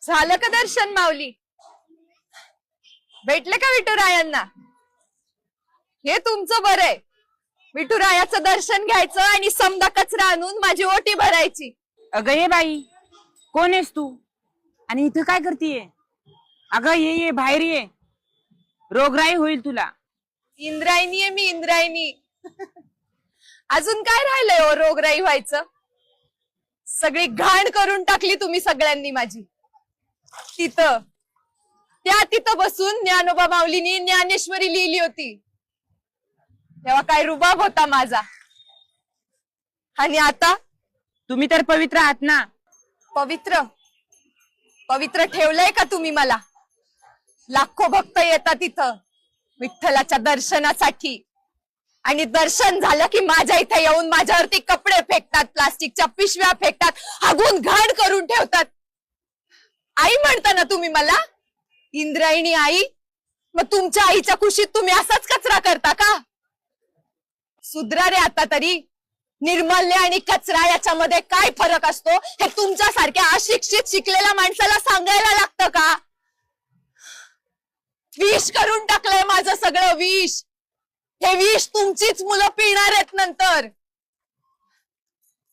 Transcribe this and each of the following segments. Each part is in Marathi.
झालं का दर्शन माऊली? भेटले का विठुरायांना? हे तुमचं बरं आहे. विठुरायाचं दर्शन घ्यायचं आणि समदा कचरा आणून माझी ओटी भरायची. अगं ये बाई, कोण आहेस तू आणि इथं काय करतीये? अगं ये बाहेर ये, रोगराई होईल तुला. इंद्रायणी आहे मी, इंद्रायणी. अजून काय राहिलंय हो रोगराई व्हायचं? सगळी घाण करून टाकली तुम्ही सगळ्यांनी माझी. तिथं बसून ज्ञानोबा माऊलीनी ज्ञानेश्वरी लिहिली होती, तेव्हा काय रुबाब होता माझा. आणि आता तुम्ही तर पवित्र आहात ना. पवित्र पवित्र ठेवलंय का तुम्ही मला? लाखो भक्त येतात इथं विठ्ठलाच्या दर्शनासाठी, आणि दर्शन झालं की माझ्या इथे येऊन माझ्यावरती कपडे फेकतात, प्लास्टिकच्या पिशव्या फेकतात, हागून घाण करून ठेवतात. आई म्हणता ना तुम्ही मला, इंद्रायणी आई. मग तुमच्या आईच्या कुशीत तुम्ही असाच कचरा करता का? सुधरा रे आता तरी. निर्मल्य आणि कचरा याच्यामध्ये काय फरक असतो हे तुमच्यासारख्या अशिक्षित शिकलेल्या माणसाला सांगायला लागतं का? विष करून टाकलंय माझं सगळं विष. हे विष तुमचीच मुलं पिणार आहेत नंतर.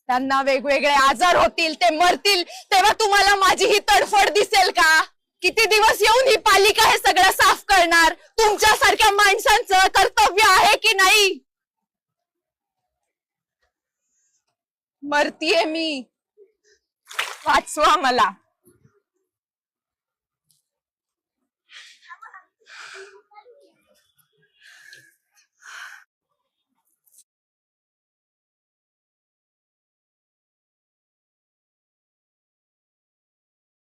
त्यांना वेगवेगळे आजार होतील, ते मरतील, तेव्हा तुम्हाला माझी ही तडफड दिसेल का? किती दिवस येऊन ही पालिका हे सगळं साफ करणार? तुमच्यासारख्या माणसांचं कर्तव्य आहे की नाही? मरतीये मी, वाचवा मला.